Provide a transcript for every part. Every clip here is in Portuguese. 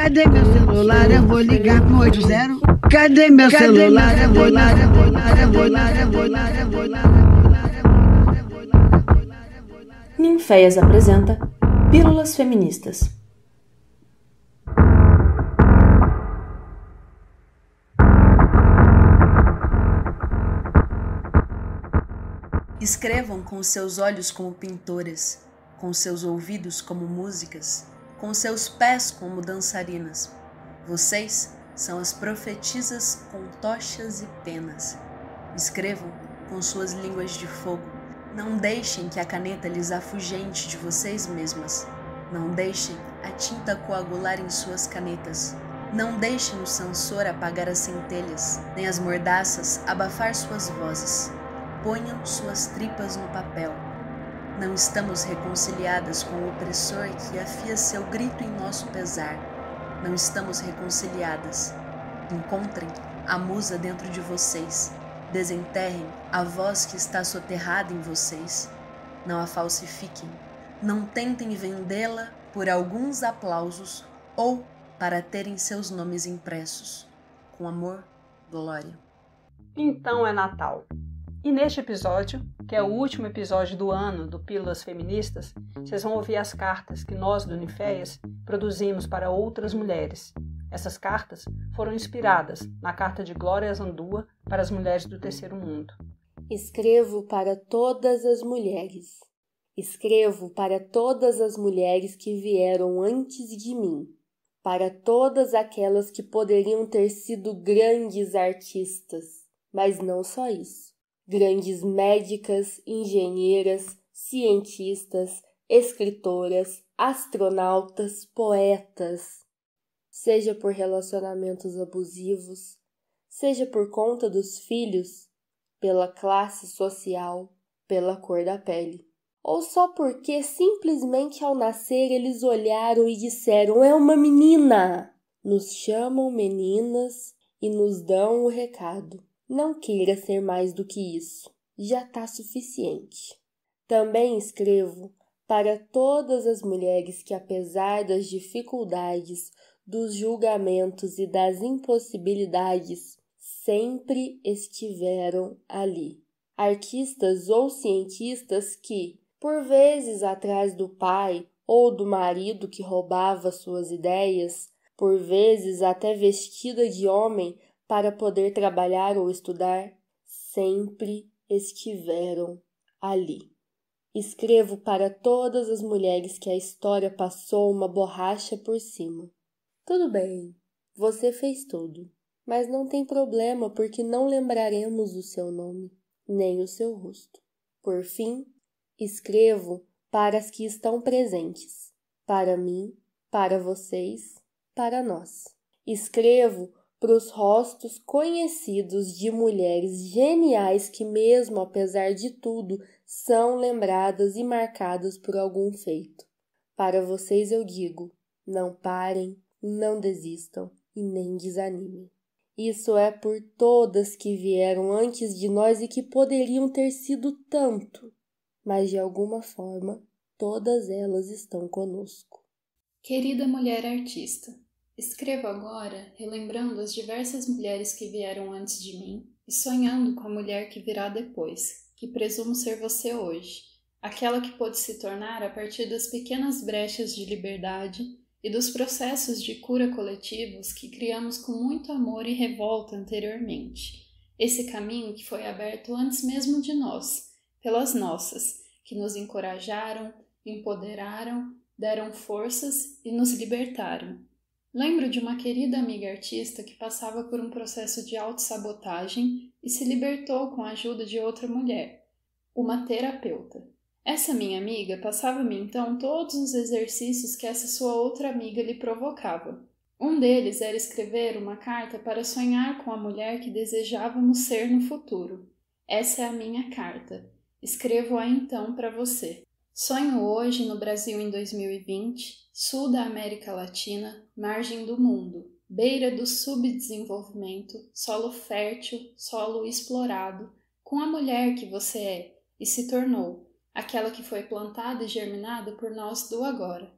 Cadê meu celular? Eu vou ligar pro 80. Cadê meu celular? Eu vou lá. Ninféias apresenta Pílulas Feministas. Escrevam com os seus olhos como pintoras, com seus ouvidos como músicas, com seus pés como dançarinas. Vocês são as profetisas com tochas e penas. Escrevam com suas línguas de fogo. Não deixem que a caneta lhes afugente de vocês mesmas. Não deixem a tinta coagular em suas canetas. Não deixem o Sansor apagar as centelhas, nem as mordaças abafar suas vozes. Ponham suas tripas no papel. Não estamos reconciliadas com o opressor que afia seu grito em nosso pesar. Não estamos reconciliadas. Encontrem a musa dentro de vocês. Desenterrem a voz que está soterrada em vocês. Não a falsifiquem. Não tentem vendê-la por alguns aplausos ou para terem seus nomes impressos. Com amor, Glória. Então é Natal. E neste episódio, que é o último episódio do ano do Pílulas Feministas, vocês vão ouvir as cartas que nós, do Ninféias, produzimos para outras mulheres. Essas cartas foram inspiradas na carta de Glória Zandua para as mulheres do Terceiro Mundo. Escrevo para todas as mulheres. Escrevo para todas as mulheres que vieram antes de mim. Para todas aquelas que poderiam ter sido grandes artistas. Mas não só isso. Grandes médicas, engenheiras, cientistas, escritoras, astronautas, poetas. Seja por relacionamentos abusivos, seja por conta dos filhos, pela classe social, pela cor da pele. Ou só porque simplesmente ao nascer eles olharam e disseram: é uma menina! Nos chamam meninas e nos dão o recado. Não queira ser mais do que isso. Já está suficiente. Também escrevo para todas as mulheres que, apesar das dificuldades, dos julgamentos e das impossibilidades, sempre estiveram ali. Artistas ou cientistas que, por vezes atrás do pai ou do marido que roubava suas ideias, por vezes até vestida de homem para poder trabalhar ou estudar, sempre estiveram ali. Escrevo para todas as mulheres que a história passou uma borracha por cima. Tudo bem, você fez tudo, mas não tem problema porque não lembraremos o seu nome, nem o seu rosto. Por fim, escrevo para as que estão presentes, para mim, para vocês, para nós. Escrevo para os rostos conhecidos de mulheres geniais que, mesmo apesar de tudo, são lembradas e marcadas por algum feito. Para vocês eu digo, não parem, não desistam e nem desanimem. Isso é por todas que vieram antes de nós e que poderiam ter sido tanto, mas de alguma forma todas elas estão conosco. Querida mulher artista, escrevo agora relembrando as diversas mulheres que vieram antes de mim e sonhando com a mulher que virá depois, que presumo ser você hoje, aquela que pôde se tornar a partir das pequenas brechas de liberdade e dos processos de cura coletivos que criamos com muito amor e revolta anteriormente. Esse caminho que foi aberto antes mesmo de nós, pelas nossas, que nos encorajaram, empoderaram, deram forças e nos libertaram. Lembro de uma querida amiga artista que passava por um processo de autossabotagem e se libertou com a ajuda de outra mulher, uma terapeuta. Essa minha amiga passava-me então todos os exercícios que essa sua outra amiga lhe provocava. Um deles era escrever uma carta para sonhar com a mulher que desejávamos ser no futuro. Essa é a minha carta. Escrevo-a então para você. Sonho hoje no Brasil em 2020, sul da América Latina, margem do mundo, beira do subdesenvolvimento, solo fértil, solo explorado, com a mulher que você é e se tornou, aquela que foi plantada e germinada por nós do agora.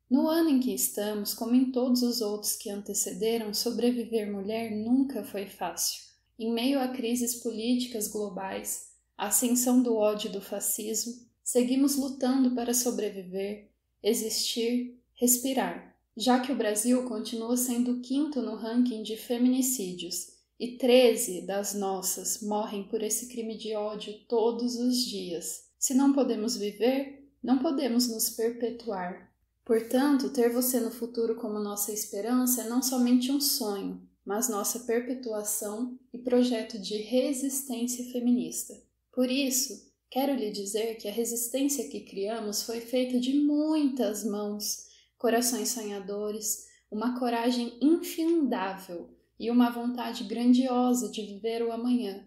No ano em que estamos, como em todos os outros que antecederam, sobreviver mulher nunca foi fácil. Em meio a crises políticas globais, a ascensão do ódio e do fascismo, seguimos lutando para sobreviver, existir, respirar, já que o Brasil continua sendo o 5º no ranking de feminicídios e 13 das nossas morrem por esse crime de ódio todos os dias. Se não podemos viver, não podemos nos perpetuar. Portanto, ter você no futuro como nossa esperança é não somente um sonho, mas nossa perpetuação e projeto de resistência feminista. Por isso, quero lhe dizer que a resistência que criamos foi feita de muitas mãos, corações sonhadores, uma coragem infindável e uma vontade grandiosa de viver o amanhã.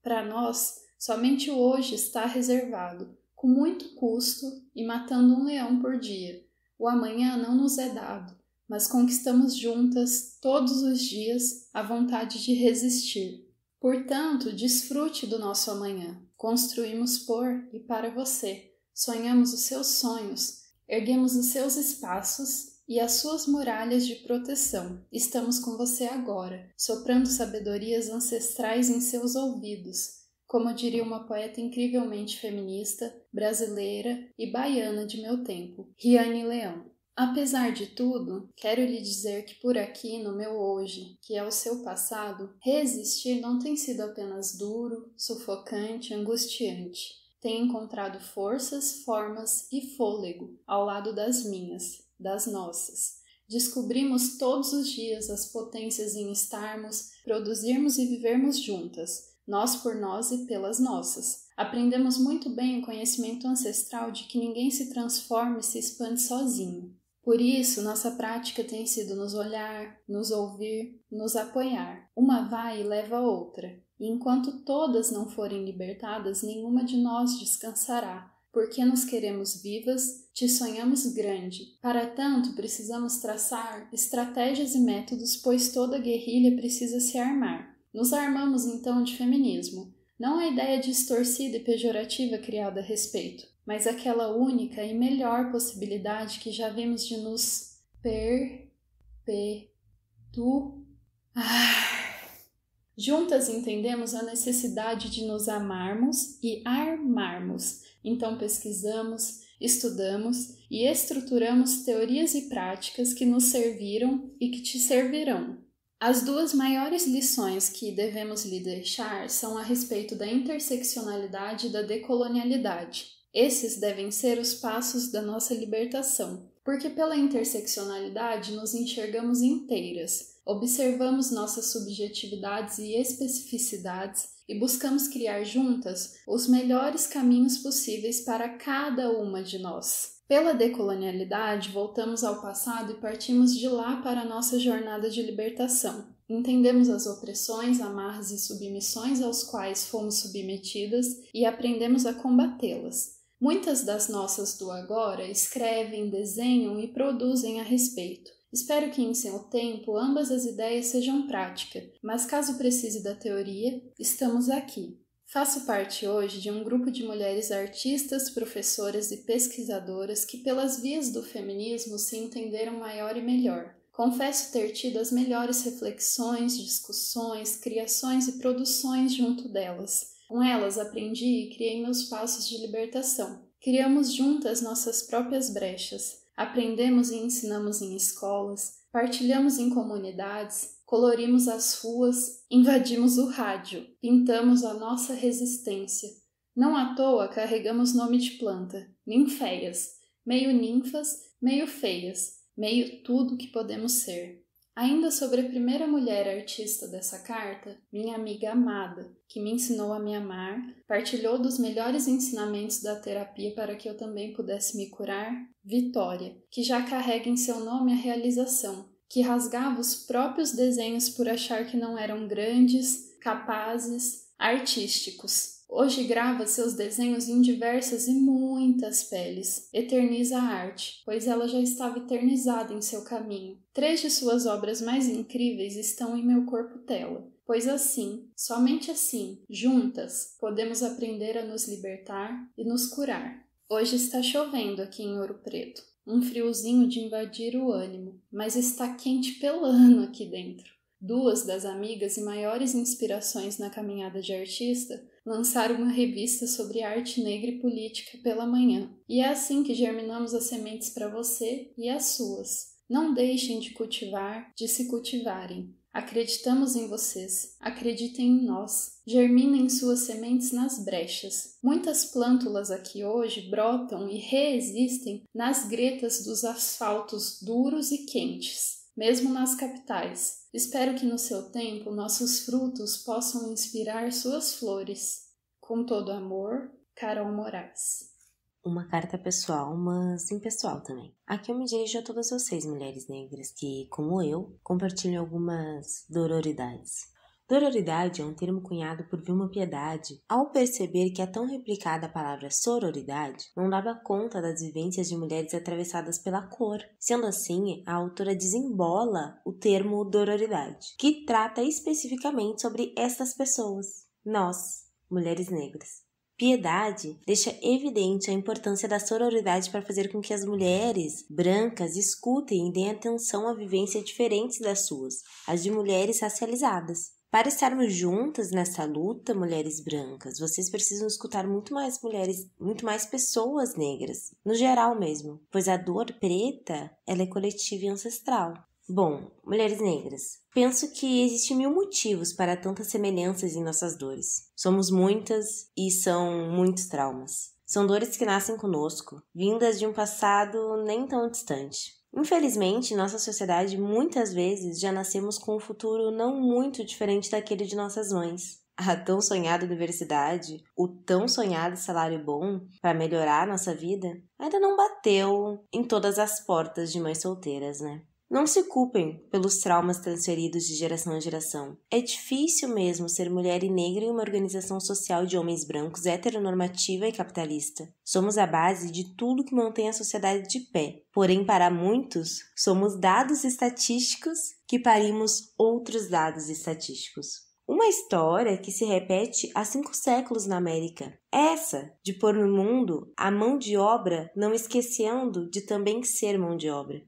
Para nós, somente o hoje está reservado, com muito custo e matando um leão por dia. O amanhã não nos é dado, mas conquistamos juntas, todos os dias, a vontade de resistir. Portanto, desfrute do nosso amanhã. Construímos por e para você. Sonhamos os seus sonhos. Erguemos os seus espaços e as suas muralhas de proteção. Estamos com você agora, soprando sabedorias ancestrais em seus ouvidos, como diria uma poeta incrivelmente feminista, brasileira e baiana de meu tempo, Riane Leão. Apesar de tudo, quero lhe dizer que por aqui, no meu hoje, que é o seu passado, resistir não tem sido apenas duro, sufocante, angustiante. Tenho encontrado forças, formas e fôlego ao lado das minhas, das nossas. Descobrimos todos os dias as potências em estarmos, produzirmos e vivermos juntas, nós por nós e pelas nossas. Aprendemos muito bem o conhecimento ancestral de que ninguém se transforma e se expande sozinho. Por isso, nossa prática tem sido nos olhar, nos ouvir, nos apoiar. Uma vai e leva a outra. E enquanto todas não forem libertadas, nenhuma de nós descansará. Porque nos queremos vivas, te sonhamos grande. Para tanto, precisamos traçar estratégias e métodos, pois toda guerrilha precisa se armar. Nos armamos então de feminismo. Não a ideia distorcida e pejorativa criada a respeito, mas aquela única e melhor possibilidade que já vimos de nos Juntas entendemos a necessidade de nos amarmos e armarmos. Então pesquisamos, estudamos e estruturamos teorias e práticas que nos serviram e que te servirão. As duas maiores lições que devemos lhe deixar são a respeito da interseccionalidade e da decolonialidade. Esses devem ser os passos da nossa libertação, porque pela interseccionalidade nos enxergamos inteiras, observamos nossas subjetividades e especificidades e buscamos criar juntas os melhores caminhos possíveis para cada uma de nós. Pela decolonialidade, voltamos ao passado e partimos de lá para a nossa jornada de libertação. Entendemos as opressões, amarras e submissões aos quais fomos submetidas e aprendemos a combatê-las. Muitas das nossas do agora escrevem, desenham e produzem a respeito. Espero que em seu tempo ambas as ideias sejam prática, mas caso precise da teoria, estamos aqui. Faço parte hoje de um grupo de mulheres artistas, professoras e pesquisadoras que pelas vias do feminismo se entenderam maior e melhor. Confesso ter tido as melhores reflexões, discussões, criações e produções junto delas. Com elas aprendi e criei meus passos de libertação. Criamos juntas nossas próprias brechas. Aprendemos e ensinamos em escolas, partilhamos em comunidades, colorimos as ruas, invadimos o rádio, pintamos a nossa resistência. Não à toa carregamos nome de planta, ninféias, meio ninfas, meio feias, meio tudo que podemos ser. Ainda sobre a primeira mulher artista dessa carta, minha amiga amada, que me ensinou a me amar, partilhou dos melhores ensinamentos da terapia para que eu também pudesse me curar, Vitória, que já carrega em seu nome a realização, que rasgava os próprios desenhos por achar que não eram grandes, capazes, artísticos. Hoje grava seus desenhos em diversas e muitas peles. Eterniza a arte, pois ela já estava eternizada em seu caminho. 3 de suas obras mais incríveis estão em meu corpo-tela, pois assim, somente assim, juntas, podemos aprender a nos libertar e nos curar. Hoje está chovendo aqui em Ouro Preto. um friozinho de invadir o ânimo, mas está quente pelando aqui dentro. 2 das amigas e maiores inspirações na caminhada de artista lançaram uma revista sobre arte negra e política pela manhã. E é assim que germinamos as sementes para você e as suas. Não deixem de cultivar, de se cultivarem. Acreditamos em vocês, acreditem em nós. Germinem suas sementes nas brechas. Muitas plântulas aqui hoje brotam e reexistem nas gretas dos asfaltos duros e quentes, mesmo nas capitais. Espero que no seu tempo nossos frutos possam inspirar suas flores. Com todo amor, Carol Moraes. Uma carta pessoal, mas impessoal também. Aqui eu me dirijo a todas vocês, mulheres negras, que, como eu, compartilham algumas dororidades. Dororidade é um termo cunhado por Vilma Piedade, ao perceber que a tão replicada palavra sororidade não dava conta das vivências de mulheres atravessadas pela cor. Sendo assim, a autora desembola o termo dororidade, que trata especificamente sobre estas pessoas, nós, mulheres negras. Piedade deixa evidente a importância da sororidade para fazer com que as mulheres brancas escutem e deem atenção a vivências diferentes das suas, as de mulheres racializadas. Para estarmos juntas nessa luta, mulheres brancas, vocês precisam escutar muito mais mulheres, muito mais pessoas negras, no geral mesmo, pois a dor preta, ela é coletiva e ancestral. Bom, mulheres negras, penso que existem 1000 motivos para tantas semelhanças em nossas dores. Somos muitas e são muitos traumas. São dores que nascem conosco, vindas de um passado nem tão distante. Infelizmente, em nossa sociedade, muitas vezes já nascemos com um futuro não muito diferente daquele de nossas mães. A tão sonhada universidade, o tão sonhado salário bom para melhorar nossa vida, ainda não bateu em todas as portas de mães solteiras, né? Não se culpem pelos traumas transferidos de geração em geração. É difícil mesmo ser mulher e negra em uma organização social de homens brancos, heteronormativa e capitalista. Somos a base de tudo que mantém a sociedade de pé. Porém, para muitos, somos dados estatísticos que parimos outros dados estatísticos. Uma história que se repete há 5 séculos na América. Essa de pôr no mundo a mão de obra, não esquecendo de também ser mão de obra.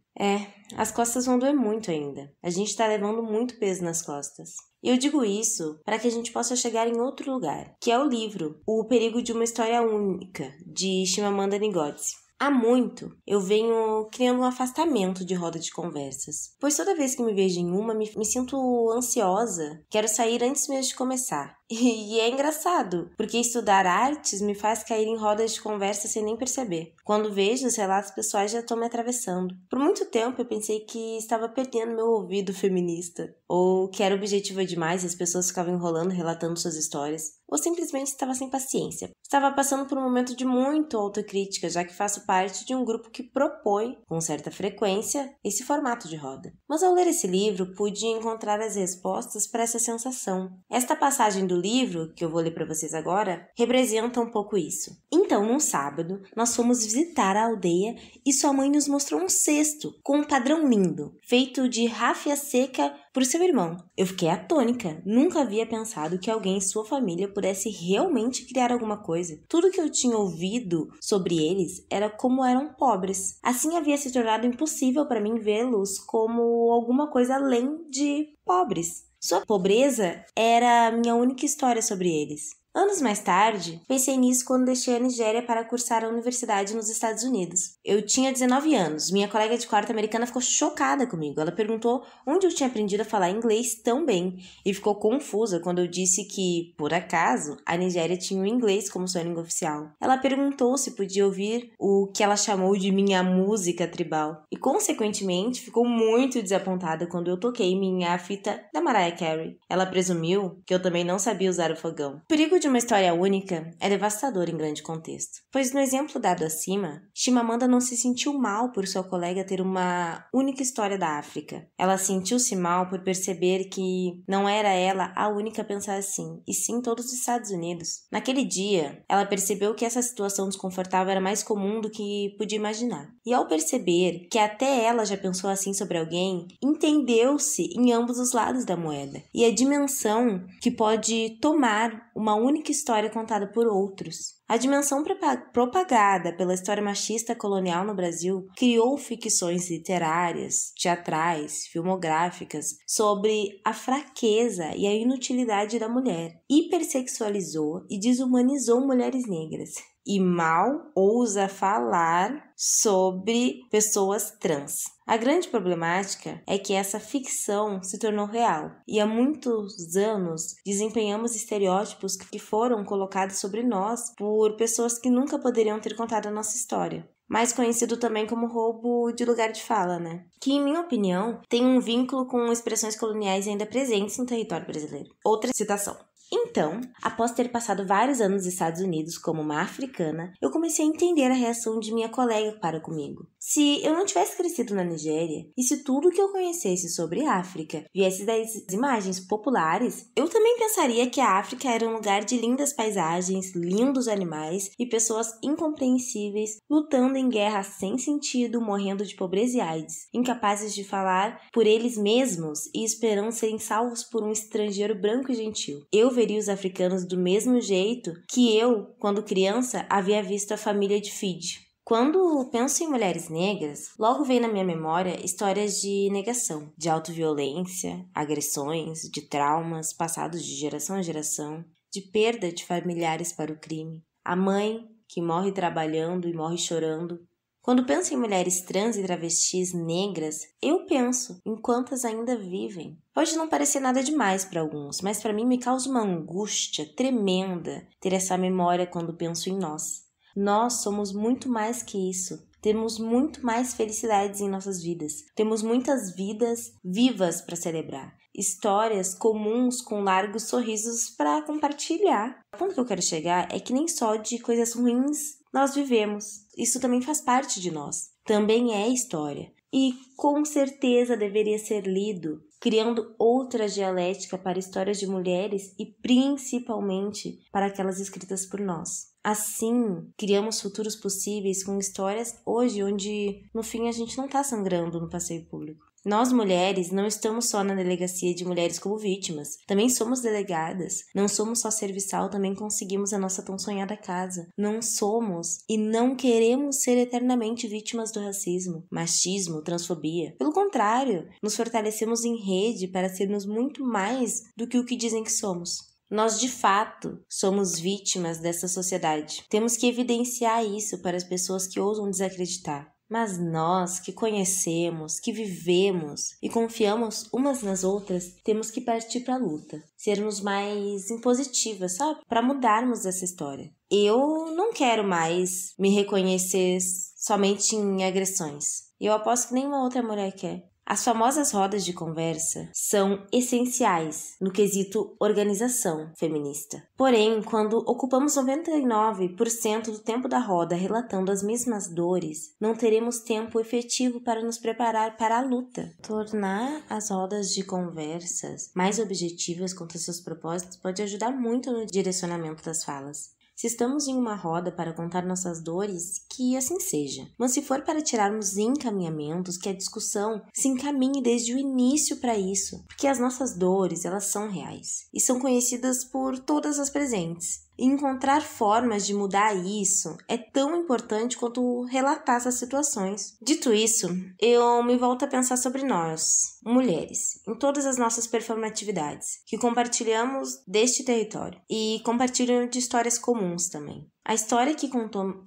As costas vão doer muito ainda. A gente está levando muito peso nas costas. E eu digo isso para que a gente possa chegar em outro lugar, que é o livro O Perigo de uma História Única, de Chimamanda Ngozi. Há muito eu venho criando um afastamento de roda de conversas, pois toda vez que me vejo em uma, me sinto ansiosa, quero sair antes mesmo de começar. E é engraçado, porque estudar artes me faz cair em rodas de conversa sem nem perceber. Quando vejo os relatos pessoais já estão me atravessando. Por muito tempo eu pensei que estava perdendo meu ouvido feminista, ou que era objetiva demais e as pessoas ficavam enrolando, relatando suas histórias, ou simplesmente estava sem paciência. Estava passando por um momento de muita autocrítica, já que faço parte de um grupo que propõe, com certa frequência, esse formato de roda. Mas ao ler esse livro, pude encontrar as respostas para essa sensação. Esta passagem do livro, que eu vou ler para vocês agora, representa um pouco isso. Então, num sábado, nós fomos visitar a aldeia e sua mãe nos mostrou um cesto com um padrão lindo, feito de ráfia seca por seu irmão. Eu fiquei atônica, nunca havia pensado que alguém em sua família pudesse realmente criar alguma coisa. Tudo que eu tinha ouvido sobre eles era como eram pobres. Assim havia se tornado impossível para mim vê-los como alguma coisa além de pobres. Sua pobreza era a minha única história sobre eles. Anos mais tarde, pensei nisso quando deixei a Nigéria para cursar a universidade nos Estados Unidos. Eu tinha 19 anos. Minha colega de quarto americana ficou chocada comigo. Ela perguntou onde eu tinha aprendido a falar inglês tão bem e ficou confusa quando eu disse que, por acaso, a Nigéria tinha o inglês como sua língua oficial. Ela perguntou se podia ouvir o que ela chamou de minha música tribal e, consequentemente, ficou muito desapontada quando eu toquei minha fita da Mariah Carey. Ela presumiu que eu também não sabia usar o fogão. O perigo de uma história única é devastador em grande contexto, pois no exemplo dado acima, Chimamanda não se sentiu mal por sua colega ter uma única história da África. Ela sentiu-se mal por perceber que não era ela a única a pensar assim, e sim todos os Estados Unidos. Naquele dia, ela percebeu que essa situação desconfortável era mais comum do que podia imaginar. E ao perceber que até ela já pensou assim sobre alguém, entendeu-se em ambos os lados da moeda, e a dimensão que pode tomar uma única única história contada por outros. A dimensão propagada pela história machista colonial no Brasil criou ficções literárias, teatrais, filmográficas sobre a fraqueza e a inutilidade da mulher, hipersexualizou e desumanizou mulheres negras. E mal ousa falar sobre pessoas trans. A grande problemática é que essa ficção se tornou real e há muitos anos desempenhamos estereótipos que foram colocados sobre nós por pessoas que nunca poderiam ter contado a nossa história. Mais conhecido também como roubo de lugar de fala, né? Que, em minha opinião, tem um vínculo com expressões coloniais ainda presentes no território brasileiro. Outra citação. Então, após ter passado vários anos nos Estados Unidos como uma africana, eu comecei a entender a reação de minha colega para comigo. Se eu não tivesse crescido na Nigéria, e se tudo que eu conhecesse sobre África viesse das imagens populares, eu também pensaria que a África era um lugar de lindas paisagens, lindos animais e pessoas incompreensíveis, lutando em guerras sem sentido, morrendo de pobreza e AIDS, incapazes de falar por eles mesmos e esperando serem salvos por um estrangeiro branco e gentil. Eu veria os africanos do mesmo jeito que eu, quando criança, havia visto a família de Fiji. Quando penso em mulheres negras, logo vem na minha memória histórias de negação, de autoviolência, agressões, de traumas passados de geração a geração, de perda de familiares para o crime. A mãe que morre trabalhando e morre chorando. Quando penso em mulheres trans e travestis negras, eu penso em quantas ainda vivem. Pode não parecer nada demais para alguns, mas para mim me causa uma angústia tremenda ter essa memória quando penso em nós. Nós somos muito mais que isso. Temos muito mais felicidades em nossas vidas. Temos muitas vidas vivas para celebrar. Histórias comuns com largos sorrisos para compartilhar. O ponto que eu quero chegar é que nem só de coisas ruins nós vivemos. Isso também faz parte de nós. Também é história. E com certeza deveria ser lido, criando outra dialética para histórias de mulheres e principalmente para aquelas escritas por nós. Assim, criamos futuros possíveis com histórias hoje onde, no fim, a gente não está sangrando no passeio público. Nós, mulheres, não estamos só na delegacia de mulheres como vítimas. Também somos delegadas. Não somos só serviçal, também conseguimos a nossa tão sonhada casa. Não somos e não queremos ser eternamente vítimas do racismo, machismo, transfobia. Pelo contrário, nos fortalecemos em rede para sermos muito mais do que o que dizem que somos. Nós, de fato, somos vítimas dessa sociedade. Temos que evidenciar isso para as pessoas que ousam desacreditar. Mas nós, que conhecemos, que vivemos e confiamos umas nas outras, temos que partir para a luta. Sermos mais impositivas, sabe? Para mudarmos essa história. Eu não quero mais me reconhecer somente em agressões. Eu aposto que nenhuma outra mulher quer. As famosas rodas de conversa são essenciais no quesito organização feminista. Porém, quando ocupamos 99% do tempo da roda relatando as mesmas dores, não teremos tempo efetivo para nos preparar para a luta. Tornar as rodas de conversas mais objetivas quanto aos seus propósitos pode ajudar muito no direcionamento das falas. Se estamos em uma roda para contar nossas dores, que assim seja. Mas se for para tirarmos encaminhamentos, que a discussão se encaminhe desde o início para isso. Porque as nossas dores, elas são reais. E são conhecidas por todas as presentes. E encontrar formas de mudar isso é tão importante quanto relatar essas situações. Dito isso, eu me volto a pensar sobre nós, mulheres, em todas as nossas performatividades, que compartilhamos deste território e compartilham de histórias comuns também. A história que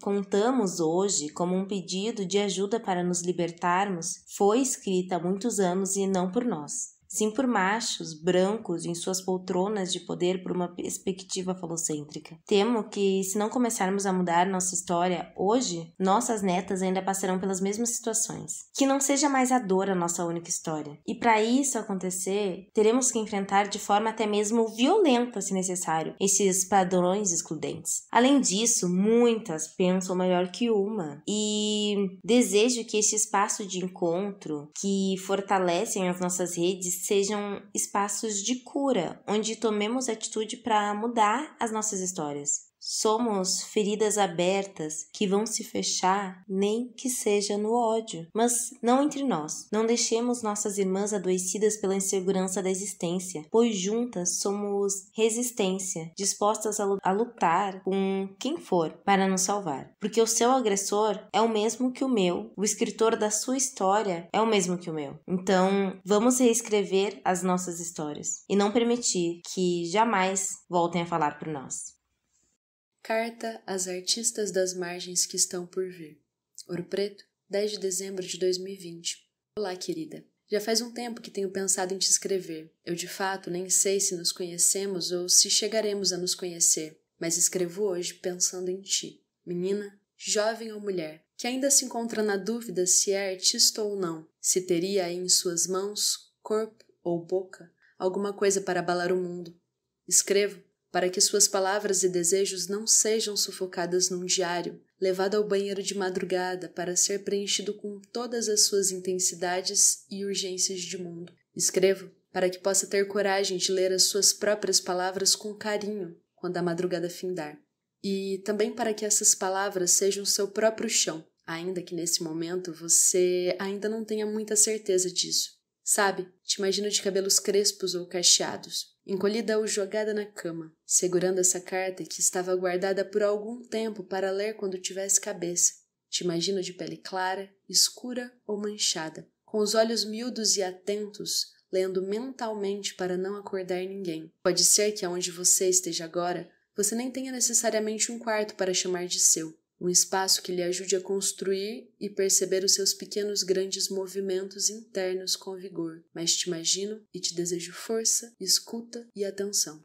contamos hoje como um pedido de ajuda para nos libertarmos foi escrita há muitos anos e não por nós. Sim, por machos, brancos, em suas poltronas de poder por uma perspectiva falocêntrica. Temo que, se não começarmos a mudar nossa história hoje, nossas netas ainda passarão pelas mesmas situações. Que não seja mais a dor a nossa única história. E para isso acontecer, teremos que enfrentar de forma até mesmo violenta, se necessário, esses padrões excludentes. Além disso, muitas pensam melhor que uma. E desejo que este espaço de encontro, que fortalecem as nossas redes, sejam espaços de cura, onde tomemos atitude para mudar as nossas histórias. somos feridas abertas que vão se fechar, nem que seja no ódio. Mas não entre nós. Não deixemos nossas irmãs adoecidas pela insegurança da existência, pois juntas somos resistência, dispostas a lutar com quem for para nos salvar. Porque o seu agressor é o mesmo que o meu, o escritor da sua história é o mesmo que o meu. Então, vamos reescrever as nossas histórias e não permitir que jamais voltem a falar por nós. Carta às artistas das margens que estão por vir. Ouro Preto, 10 de dezembro de 2020. Olá, querida. Já faz um tempo que tenho pensado em te escrever. Eu, de fato, nem sei se nos conhecemos ou se chegaremos a nos conhecer, mas escrevo hoje pensando em ti. Menina, jovem ou mulher, que ainda se encontra na dúvida se é artista ou não, se teria aí em suas mãos, corpo ou boca alguma coisa para abalar o mundo. Escrevo para que suas palavras e desejos não sejam sufocadas num diário, levado ao banheiro de madrugada para ser preenchido com todas as suas intensidades e urgências de mundo. Escrevo para que possa ter coragem de ler as suas próprias palavras com carinho quando a madrugada findar. E também para que essas palavras sejam seu próprio chão, ainda que nesse momento você ainda não tenha muita certeza disso. Sabe, te imagino de cabelos crespos ou cacheados, encolhida ou jogada na cama, segurando essa carta que estava guardada por algum tempo para ler quando tivesse cabeça. Te imagino de pele clara, escura ou manchada, com os olhos miúdos e atentos, lendo mentalmente para não acordar ninguém. Pode ser que aonde você esteja agora, você nem tenha necessariamente um quarto para chamar de seu, um espaço que lhe ajude a construir e perceber os seus pequenos grandes movimentos internos com vigor, mas te imagino e te desejo força, escuta e atenção.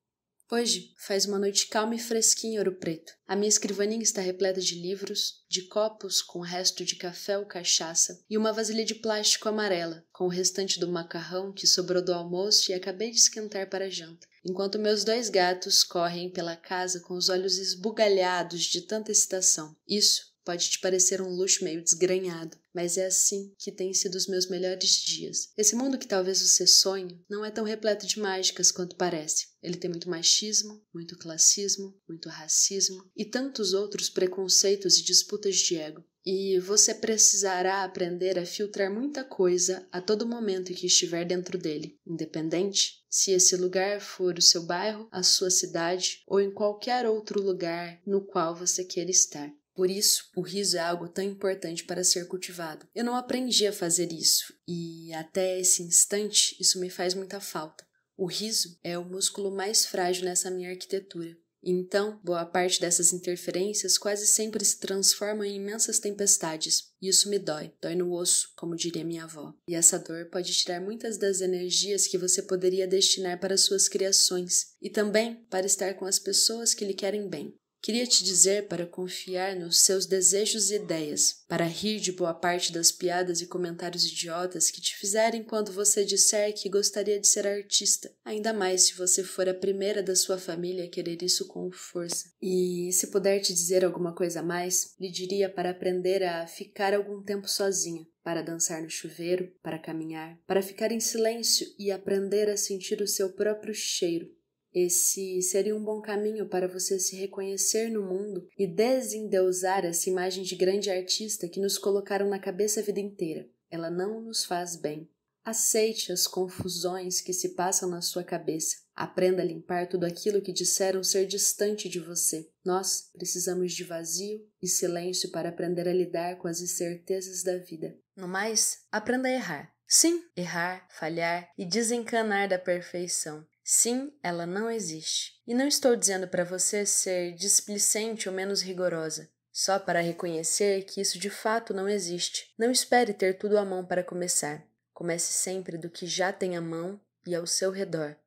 Hoje faz uma noite calma e fresquinha em Ouro Preto. A minha escrivaninha está repleta de livros, de copos com resto de café ou cachaça e uma vasilha de plástico amarela, com o restante do macarrão que sobrou do almoço e acabei de esquentar para a janta. Enquanto meus 2 gatos correm pela casa com os olhos esbugalhados de tanta excitação. Isso pode te parecer um luxo meio desgrenhado, mas é assim que têm sido os meus melhores dias. Esse mundo que talvez você sonhe não é tão repleto de mágicas quanto parece. Ele tem muito machismo, muito classismo, muito racismo e tantos outros preconceitos e disputas de ego. E você precisará aprender a filtrar muita coisa a todo momento em que estiver dentro dele, independente se esse lugar for o seu bairro, a sua cidade ou em qualquer outro lugar no qual você queira estar. Por isso, o riso é algo tão importante para ser cultivado. Eu não aprendi a fazer isso e até esse instante isso me faz muita falta. O riso é o músculo mais frágil nessa minha arquitetura. Então, boa parte dessas interferências quase sempre se transformam em imensas tempestades. E isso me dói no osso, como diria minha avó. E essa dor pode tirar muitas das energias que você poderia destinar para suas criações e também para estar com as pessoas que lhe querem bem. Queria te dizer para confiar nos seus desejos e ideias, para rir de boa parte das piadas e comentários idiotas que te fizerem quando você disser que gostaria de ser artista, ainda mais se você for a primeira da sua família a querer isso com força. E se puder te dizer alguma coisa a mais, lhe diria para aprender a ficar algum tempo sozinha, para dançar no chuveiro, para caminhar, para ficar em silêncio e aprender a sentir o seu próprio cheiro. Esse seria um bom caminho para você se reconhecer no mundo e desendeusar essa imagem de grande artista que nos colocaram na cabeça a vida inteira. Ela não nos faz bem. Aceite as confusões que se passam na sua cabeça. Aprenda a limpar tudo aquilo que disseram ser distante de você. Nós precisamos de vazio e silêncio para aprender a lidar com as incertezas da vida. No mais, aprenda a errar. Sim, errar, falhar e desencanar da perfeição. Sim, ela não existe. E não estou dizendo para você ser displicente ou menos rigorosa, só para reconhecer que isso de fato não existe. Não espere ter tudo à mão para começar. Comece sempre do que já tem à mão e ao seu redor.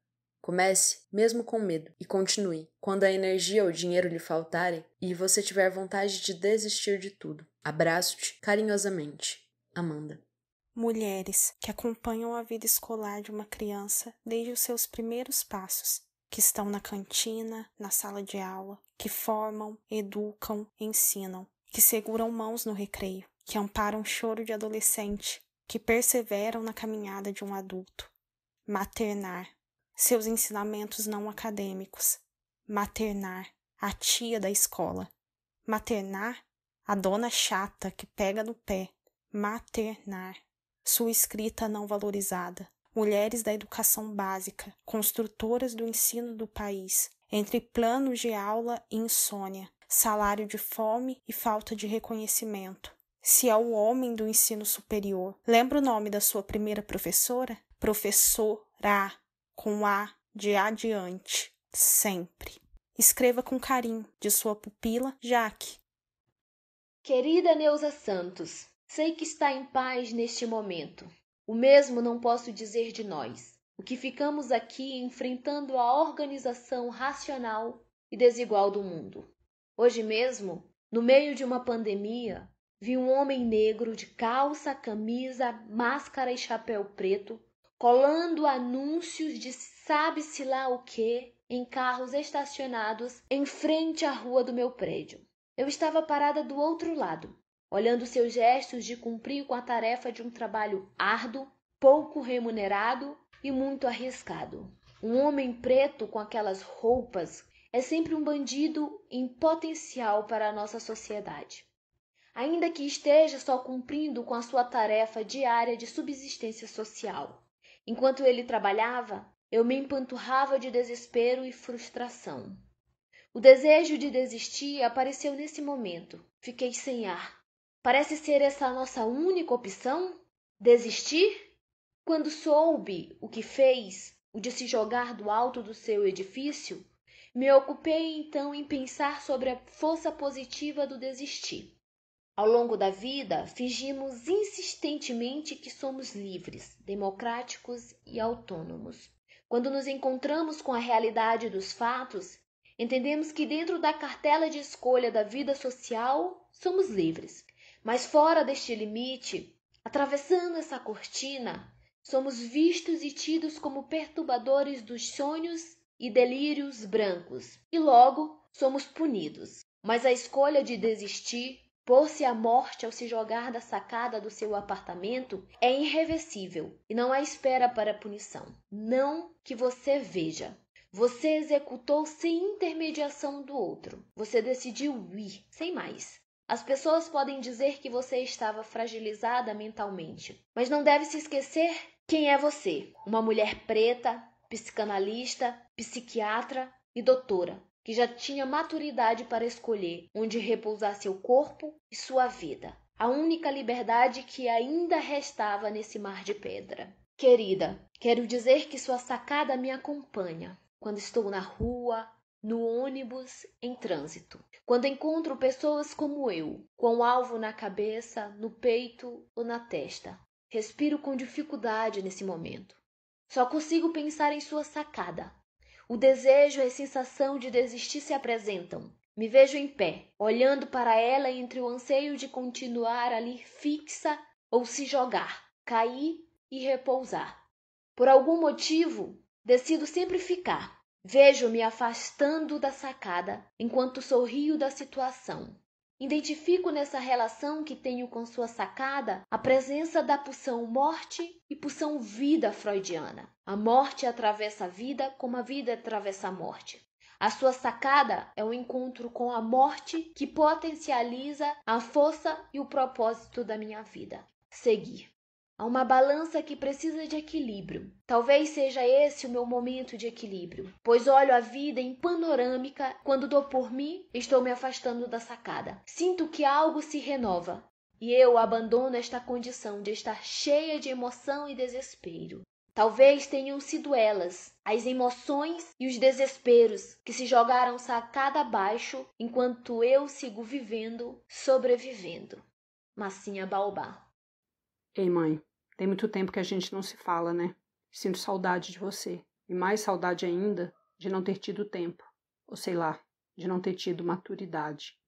Comece mesmo com medo e continue quando a energia ou o dinheiro lhe faltarem e você tiver vontade de desistir de tudo. Abraço-te carinhosamente. Amanda. Mulheres que acompanham a vida escolar de uma criança desde os seus primeiros passos, que estão na cantina, na sala de aula, que formam, educam, ensinam, que seguram mãos no recreio, que amparam o choro de adolescente, que perseveram na caminhada de um adulto. Maternar, seus ensinamentos não acadêmicos. Maternar, a tia da escola. Maternar, a dona chata que pega no pé. Maternar, sua escrita não valorizada. Mulheres da educação básica, construtoras do ensino do país, entre planos de aula e insônia, salário de fome e falta de reconhecimento. Se é o homem do ensino superior, lembra o nome da sua primeira professora? Professora, com A de adiante, sempre. Escreva com carinho, de sua pupila, Jaque. Querida Neuza Santos, sei que está em paz neste momento. O mesmo não posso dizer de nós, o que ficamos aqui enfrentando a organização racional e desigual do mundo. Hoje mesmo, no meio de uma pandemia, vi um homem negro de calça, camisa, máscara e chapéu preto, colando anúncios de sabe-se lá o quê em carros estacionados em frente à rua do meu prédio. Eu estava parada do outro lado, olhando seus gestos de cumprir com a tarefa de um trabalho árduo, pouco remunerado e muito arriscado. Um homem preto com aquelas roupas é sempre um bandido em potencial para a nossa sociedade. Ainda que esteja só cumprindo com a sua tarefa diária de subsistência social. Enquanto ele trabalhava, eu me empanturrava de desespero e frustração. O desejo de desistir apareceu nesse momento. Fiquei sem ar. Parece ser essa a nossa única opção? Desistir? Quando soube o que fez, o de se jogar do alto do seu edifício, me ocupei então em pensar sobre a força positiva do desistir. Ao longo da vida, fingimos insistentemente que somos livres, democráticos e autônomos. Quando nos encontramos com a realidade dos fatos, entendemos que dentro da cartela de escolha da vida social, somos livres. Mas fora deste limite, atravessando essa cortina, somos vistos e tidos como perturbadores dos sonhos e delírios brancos. E logo, somos punidos. Mas a escolha de desistir, pôr-se à morte ao se jogar da sacada do seu apartamento, é irreversível e não há espera para a punição. Não que você veja. Você executou sem intermediação do outro. Você decidiu ir, sem mais. As pessoas podem dizer que você estava fragilizada mentalmente, mas não deve se esquecer quem é você. Uma mulher preta, psicanalista, psiquiatra e doutora, que já tinha maturidade para escolher onde repousar seu corpo e sua vida. A única liberdade que ainda restava nesse mar de pedra. Querida, quero dizer que sua sacada me acompanha quando estou na rua, no ônibus, em trânsito. Quando encontro pessoas como eu, com um alvo na cabeça, no peito ou na testa. Respiro com dificuldade nesse momento. Só consigo pensar em sua sacada. O desejo e a sensação de desistir se apresentam. Me vejo em pé, olhando para ela entre o anseio de continuar ali fixa ou se jogar, cair e repousar. Por algum motivo, decido sempre ficar. Vejo-me afastando da sacada, enquanto sorrio da situação. Identifico nessa relação que tenho com sua sacada a presença da pulsão morte e pulsão vida freudiana. A morte atravessa a vida como a vida atravessa a morte. A sua sacada é o encontro com a morte que potencializa a força e o propósito da minha vida. Seguir. Há uma balança que precisa de equilíbrio. Talvez seja esse o meu momento de equilíbrio, pois olho a vida em panorâmica. Quando dou por mim, estou me afastando da sacada. Sinto que algo se renova e eu abandono esta condição de estar cheia de emoção e desespero. Talvez tenham sido elas, as emoções e os desesperos, que se jogaram sacada abaixo enquanto eu sigo vivendo, sobrevivendo. Massinha Baobá. Ei, mãe, tem muito tempo que a gente não se fala, né? Sinto saudade de você. E mais saudade ainda de não ter tido tempo. Ou sei lá, de não ter tido maturidade.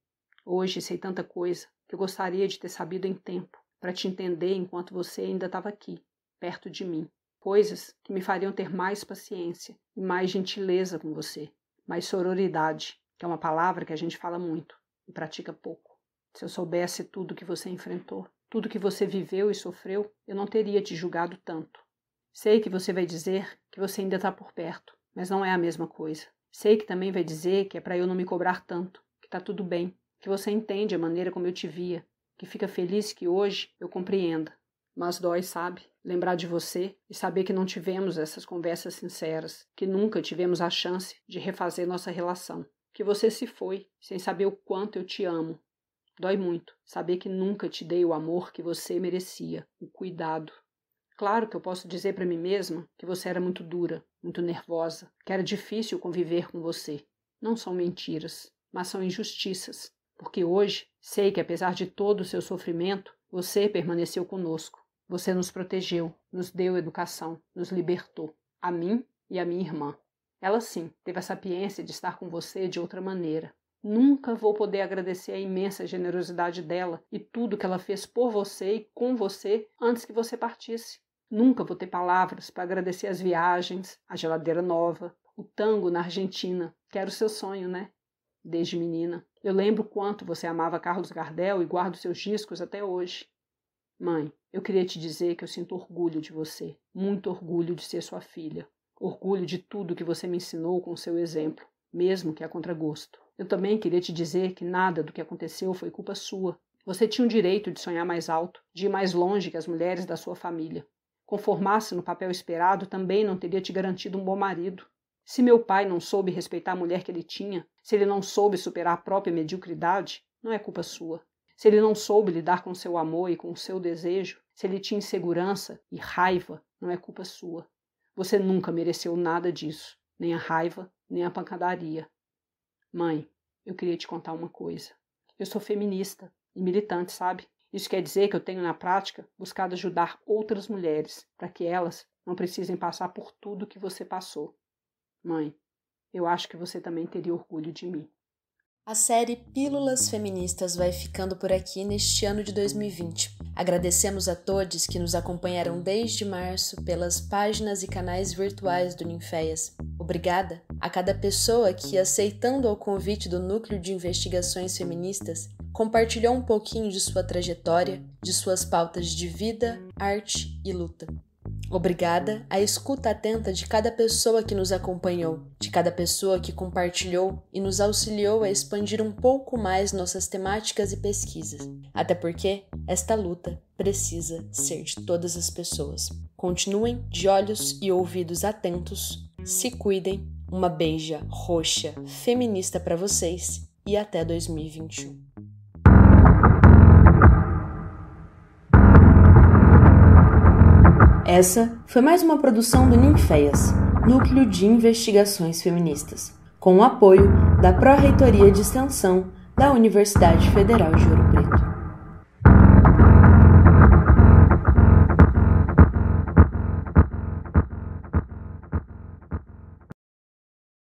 Hoje sei tanta coisa que eu gostaria de ter sabido em tempo, para te entender enquanto você ainda estava aqui, perto de mim. Coisas que me fariam ter mais paciência e mais gentileza com você. Mais sororidade, que é uma palavra que a gente fala muito e pratica pouco. Se eu soubesse tudo que você enfrentou, tudo que você viveu e sofreu, eu não teria te julgado tanto. Sei que você vai dizer que você ainda está por perto, mas não é a mesma coisa. Sei que também vai dizer que é para eu não me cobrar tanto, que tá tudo bem, que você entende a maneira como eu te via, que fica feliz que hoje eu compreenda. Mas dói, sabe? Lembrar de você e saber que não tivemos essas conversas sinceras, que nunca tivemos a chance de refazer nossa relação, que você se foi sem saber o quanto eu te amo. Dói muito saber que nunca te dei o amor que você merecia, o cuidado. Claro que eu posso dizer para mim mesma que você era muito dura, muito nervosa, que era difícil conviver com você. Não são mentiras, mas são injustiças, porque hoje sei que apesar de todo o seu sofrimento, você permaneceu conosco. Você nos protegeu, nos deu educação, nos libertou, a mim e a minha irmã. Ela sim teve a sapiência de estar com você de outra maneira. Nunca vou poder agradecer a imensa generosidade dela e tudo que ela fez por você e com você antes que você partisse. Nunca vou ter palavras para agradecer as viagens, a geladeira nova, o tango na Argentina, que era o seu sonho, né? Desde menina. Eu lembro quanto você amava Carlos Gardel e guardo seus discos até hoje. Mãe, eu queria te dizer que eu sinto orgulho de você, muito orgulho de ser sua filha. Orgulho de tudo que você me ensinou com seu exemplo, mesmo que a contragosto. Eu também queria te dizer que nada do que aconteceu foi culpa sua. Você tinha o direito de sonhar mais alto, de ir mais longe que as mulheres da sua família. Conformar-se no papel esperado também não teria te garantido um bom marido. Se meu pai não soube respeitar a mulher que ele tinha, se ele não soube superar a própria mediocridade, não é culpa sua. Se ele não soube lidar com seu amor e com o seu desejo, se ele tinha insegurança e raiva, não é culpa sua. Você nunca mereceu nada disso, nem a raiva, nem a pancadaria. Mãe, eu queria te contar uma coisa. Eu sou feminista e militante, sabe? Isso quer dizer que eu tenho, na prática, buscado ajudar outras mulheres, para que elas não precisem passar por tudo que você passou. Mãe, eu acho que você também teria orgulho de mim. A série Pílulas Feministas vai ficando por aqui neste ano de 2020. Agradecemos a todos que nos acompanharam desde março pelas páginas e canais virtuais do Ninféias. Obrigada a cada pessoa que, aceitando ao convite do Núcleo de Investigações Feministas, compartilhou um pouquinho de sua trajetória, de suas pautas de vida, arte e luta. Obrigada à escuta atenta de cada pessoa que nos acompanhou, de cada pessoa que compartilhou e nos auxiliou a expandir um pouco mais nossas temáticas e pesquisas. Até porque esta luta precisa ser de todas as pessoas. Continuem de olhos e ouvidos atentos, se cuidem, uma beija roxa feminista para vocês e até 2021. Essa foi mais uma produção do Ninféias, Núcleo de Investigações Feministas, com o apoio da Pró-Reitoria de Extensão da Universidade Federal de Ouro Preto.